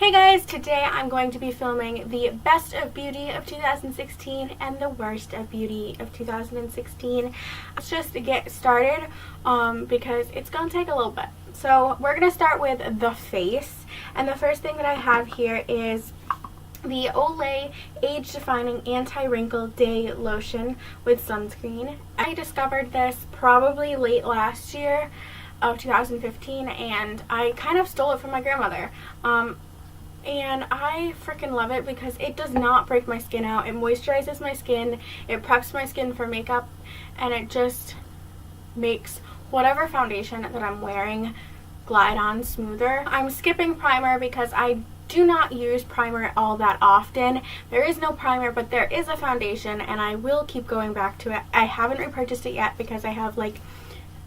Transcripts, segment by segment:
Hey guys, today I'm going to be filming the best of beauty of 2016 and the worst of beauty of 2016. Let's just get started because it's going to take a little bit. So we're going to start with the face, and the first thing that I have here is the Olay Age Defining Anti-Wrinkle Day Lotion with Sunscreen. I discovered this probably late last year of 2015, and I kind of stole it from my grandmother. And I freaking love it because it does not break my skin out. It moisturizes my skin, it preps my skin for makeup, and it just makes whatever foundation that I'm wearing glide on smoother. I'm skipping primer because I do not use primer all that often. There is no primer, but there is a foundation, and I will keep going back to it. I haven't repurchased it yet because I have like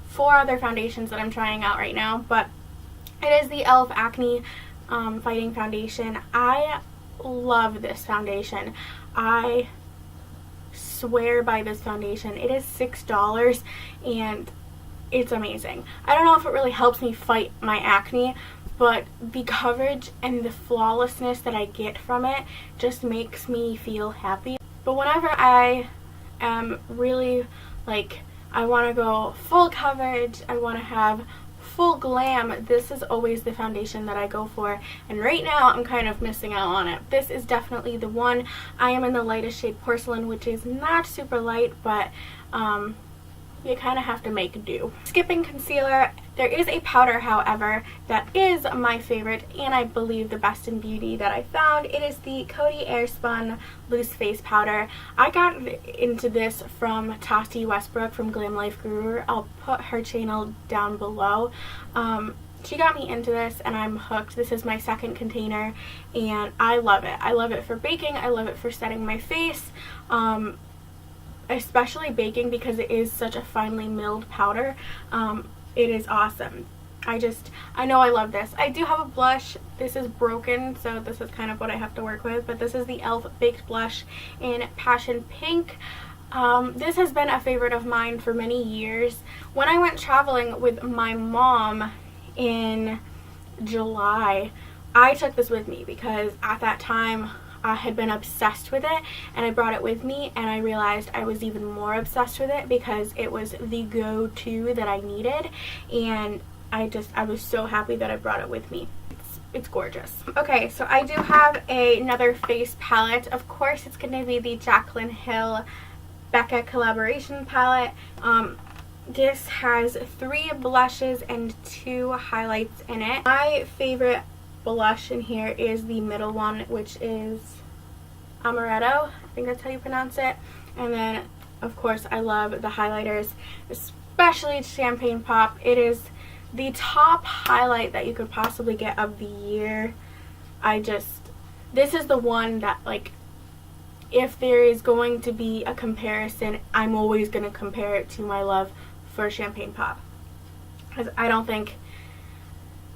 4 other foundations that I'm trying out right now, but it is the e.l.f. Acne Fighting Foundation. I love this foundation. I swear by this foundation. It is $6 and it's amazing. I don't know if it really helps me fight my acne, but the coverage and the flawlessness that I get from it just makes me feel happy. But whenever I am really like, I want to go full coverage, I want to have full glam, this is always the foundation that I go for, and right now I'm kind of missing out on it. This is definitely the one. I am in the lightest shade Porcelain, which is not super light, but you kind of have to make do. Skipping concealer, there is a powder, however, that is my favorite and I believe the best in beauty that I found. It is the Cote Airspun Loose Face Powder. I got into this from Tarte Westbrook from Glam Life Guru. I'll put her channel down below. She got me into this and I'm hooked. This is my second container and I love it. I love it for baking. I love it for setting my face. Especially baking because it is such a finely milled powder. It is awesome. I know I love this. I do have a blush. This is broken, so this is kind of what I have to work with, but this is the e.l.f. Baked Blush in Passion Pink. This has been a favorite of mine for many years. When I went traveling with my mom in July, I took this with me because at that time I had been obsessed with it, and I brought it with me, and I realized I was even more obsessed with it because it was the go-to that I needed, and I was so happy that I brought it with me. It's gorgeous. Okay, so I do have another face palette. Of course, it's going to be the Jaclyn Hill Becca collaboration palette. This has 3 blushes and 2 highlights in it. My favorite blush in here is the middle one, which is Amaretto. I think that's how you pronounce it. And then, of course, I love the highlighters, especially Champagne Pop. It is the top highlight that you could possibly get of the year. This is the one that, like, if there is going to be a comparison, I'm always going to compare it to my love for Champagne Pop. Because I don't think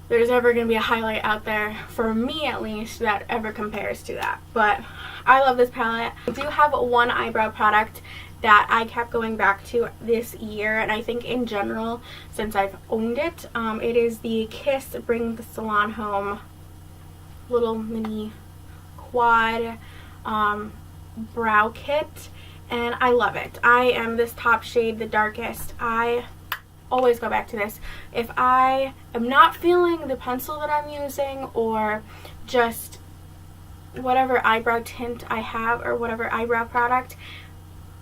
there's ever going to be a highlight out there, for me at least, that ever compares to that. But I love this palette. I do have one eyebrow product that I kept going back to this year, and I think in general since I've owned it. It is the Kiss Bring the Salon Home little mini quad brow kit, and I love it. I am this top shade, the darkest. I always go back to this. If I am not feeling the pencil that I'm using, or just whatever eyebrow tint I have, or whatever eyebrow product,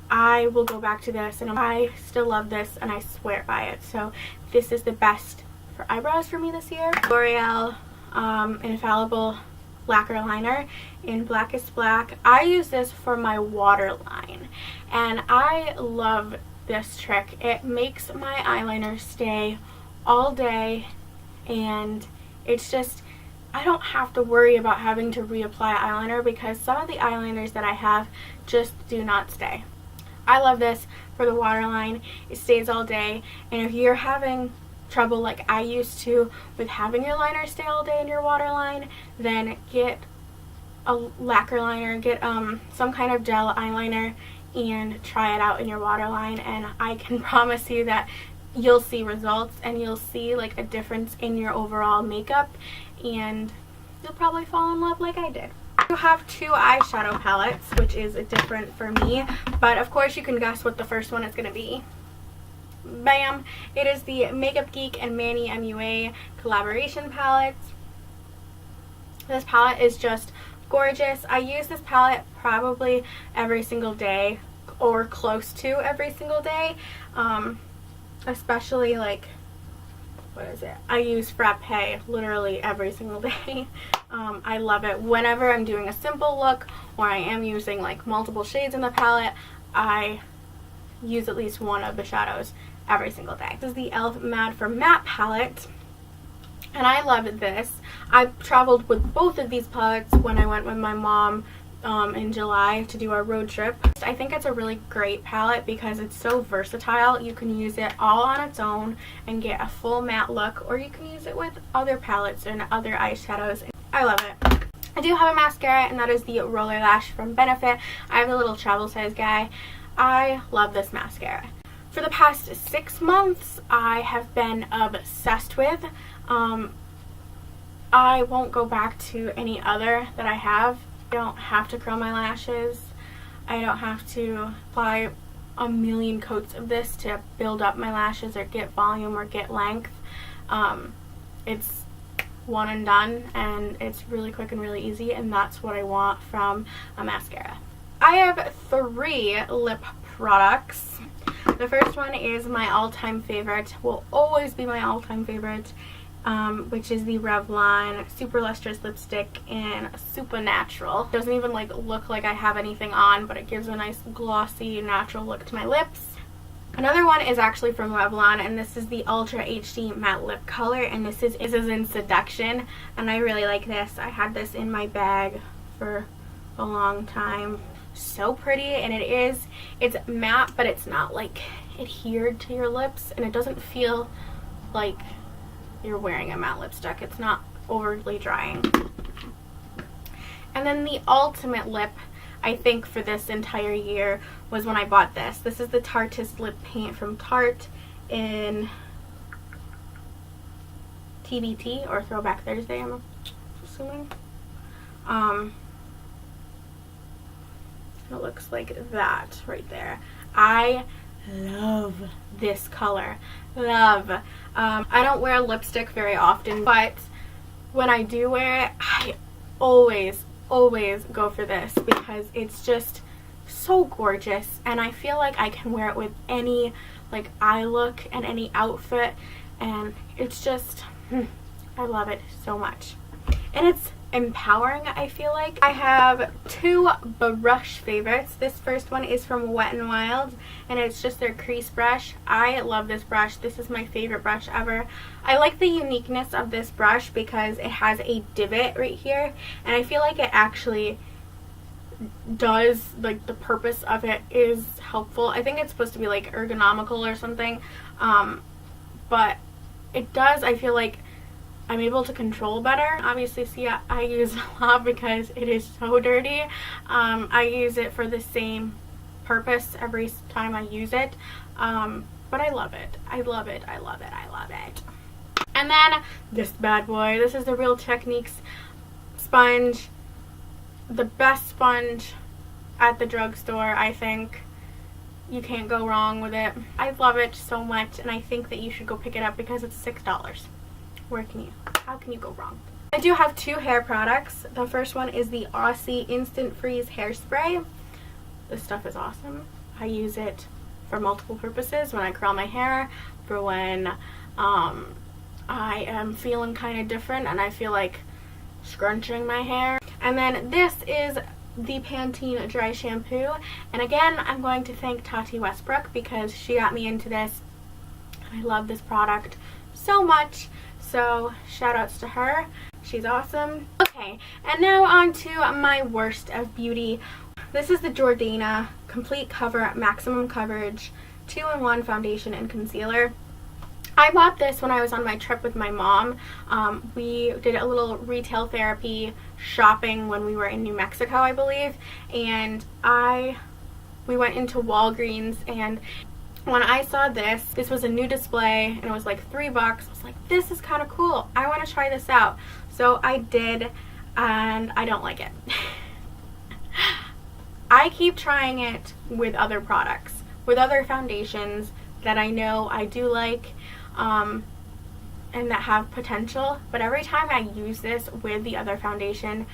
I will go back to this, and I still love this and I swear by it. So this is the best for eyebrows for me this year. L'Oreal Infallible Lacquer Liner in Blackest Black. I use this for my waterline, and I love this trick. It makes my eyeliner stay all day, and it's just, I don't have to worry about having to reapply eyeliner because some of the eyeliners that I have just do not stay. I love this for the waterline. It stays all day, and if you're having trouble like I used to with having your liner stay all day in your waterline, then get a lacquer liner, get some kind of gel eyeliner and try it out in your waterline, and I can promise you that you'll see results and you'll see like a difference in your overall makeup, and you'll probably fall in love like I did. I have two eyeshadow palettes, which is different for me, but of course you can guess what the first one is going to be. Bam! It is the Makeup Geek and Manny MUA collaboration palette. This palette is just gorgeous. I use this palette probably every single day, or close to every single day, especially like, what is it? I use Frappe literally every single day. I love it. Whenever I'm doing a simple look or I am using like multiple shades in the palette, I use at least one of the shadows every single day. This is the e.l.f. Mad for Matte palette, and I love this. I traveled with both of these palettes when I went with my mom in July to do our road trip. I think it's a really great palette because it's so versatile. You can use it all on its own and get a full matte look, or you can use it with other palettes and other eyeshadows. I love it. I do have a mascara, and that is the Roller Lash from Benefit. I have the little travel size guy. I love this mascara. For the past 6 months, I have been obsessed with. I won't go back to any other that I have. I don't have to curl my lashes. I don't have to apply a million coats of this to build up my lashes or get volume or get length. It's one and done, and it's really quick and really easy, and that's what I want from a mascara. I have 3 lip products. The first one is my all-time favorite, will always be my all-time favorite, which is the Revlon Super Lustrous Lipstick in Super Natural. Doesn't even like look like I have anything on, but it gives a nice glossy natural look to my lips. Another one is actually from Revlon, and this is the Ultra HD Matte Lip Color, and this is in Seduction, and I really like this. I had this in my bag for a long time. So pretty, and it's matte, but it's not like adhered to your lips, and it doesn't feel like you're wearing a matte lipstick. It's not overly drying. And then the ultimate lip, I think, for this entire year was when I bought this. This is the Tarteist lip paint from Tarte in TBT, or Throwback Thursday, I'm assuming. It looks like that right there. I love this color. Love. I don't wear lipstick very often, but when I do wear it, I always go for this because it's just so gorgeous, and I feel like I can wear it with any like eye look and any outfit, and it's just I love it so much, and it's empowering. I feel like I have 2 brush favorites. This first one is from Wet n Wild, and it's just their crease brush. I love this brush. This is my favorite brush ever. I like the uniqueness of this brush because it has a divot right here, and I feel like it actually does, like, the purpose of it is helpful. I think it's supposed to be like ergonomical or something, but it does. I feel like I'm able to control better. Obviously, see, I use it a lot because it is so dirty. I use it for the same purpose every time I use it, but I love it. I love it. I love it. I love it. And then this bad boy. This is the Real Techniques sponge. The best sponge at the drugstore, I think. You can't go wrong with it. I love it so much, and I think that you should go pick it up because it's $6. How can you go wrong? I do have 2 hair products. The first one is the Aussie Instant Freeze Hairspray. This stuff is awesome. I use it for multiple purposes. When I curl my hair, for when I am feeling kind of different and I feel like scrunching my hair. And then this is the Pantene Dry Shampoo. And again, I'm going to thank Tati Westbrook because she got me into this. I love this product so much. So shout outs to her. She's awesome. Okay, and now on to my worst of beauty. This is the Jordana Complete Cover Maximum Coverage 2-in-1 Foundation and Concealer. I bought this when I was on my trip with my mom. We did a little retail therapy shopping when we were in New Mexico, I believe, and we went into Walgreens, and when I saw this was a new display and it was like $3. I was like, this is kind of cool. I want to try this out. So I did, and I don't like it. I keep trying it with other products, with other foundations that I know I do like, and that have potential, but every time I use this with the other foundation,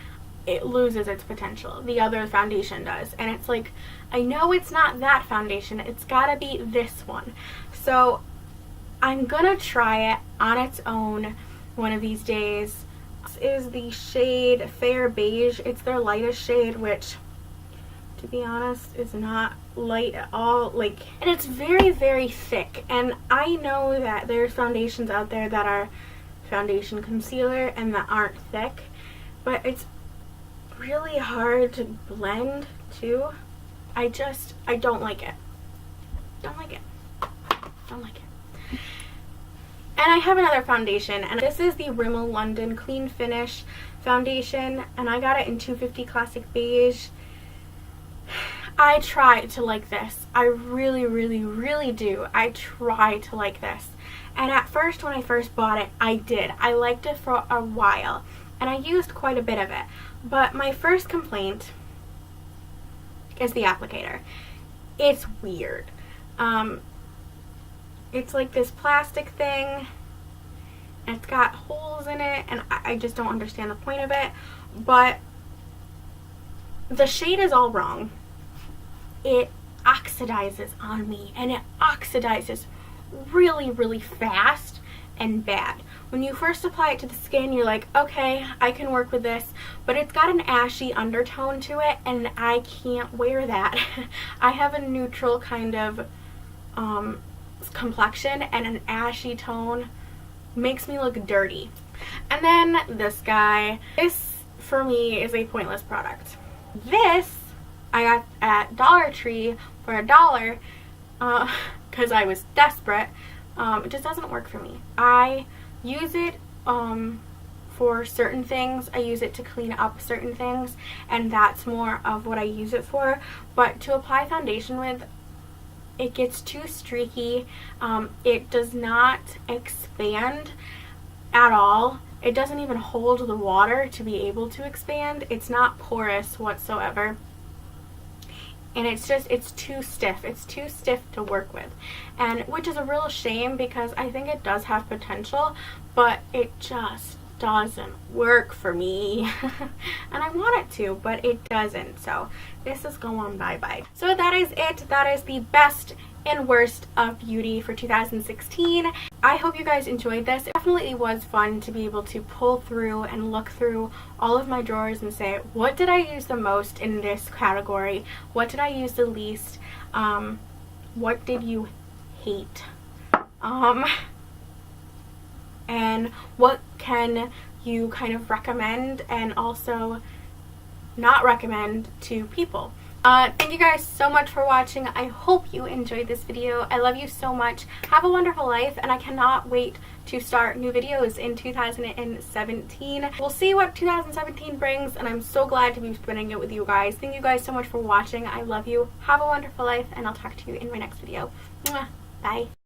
it loses its potential. The other foundation does. And it's like, I know it's not that foundation. It's gotta be this one. So I'm gonna try it on its own one of these days. This is the shade Fair Beige. It's their lightest shade, which, to be honest, is not light at all. Like, and it's very, very thick. And I know that there's foundations out there that are foundation concealer and that aren't thick, but it's really hard to blend too. I don't like it. Don't like it. Don't like it. And I have another foundation, and this is the Rimmel London Clean Finish foundation, and I got it in 250 Classic Beige. I try to like this. I really, really, really do. I try to like this. And at first, when I first bought it, I did. I liked it for a while, and I used quite a bit of it. But my first complaint is the applicator. It's weird. It's like this plastic thing, and it's got holes in it, and I just don't understand the point of it. But the shade is all wrong. It oxidizes on me, and it oxidizes really, really fast and bad. When you first apply it to the skin, you're like, okay, I can work with this, but it's got an ashy undertone to it, and I can't wear that. I have a neutral kind of complexion, and an ashy tone makes me look dirty. And then this guy, this for me is a pointless product. This I got at Dollar Tree for $1 because I was desperate. It just doesn't work for me. I use it for certain things. I use it to clean up certain things, and that's more of what I use it for. But to apply foundation with, it gets too streaky. It does not expand at all. It doesn't even hold the water to be able to expand. It's not porous whatsoever. And it's too stiff. It's too stiff to work with. And which is a real shame, because I think it does have potential, but it just doesn't work for me. And I want it to, but it doesn't. So this is going bye-bye. So that is it. That is the best and worst of beauty for 2016. I hope you guys enjoyed this. It definitely was fun to be able to pull through and look through all of my drawers and say, what did I use the most in this category? What did I use the least? What did you hate? And what can you kind of recommend and also not recommend to people? Thank you guys so much for watching. I hope you enjoyed this video. I love you so much. Have a wonderful life, and I cannot wait to start new videos in 2017. We'll see what 2017 brings, and I'm so glad to be spending it with you guys. Thank you guys so much for watching. I love you. Have a wonderful life, and I'll talk to you in my next video. Mwah. Bye.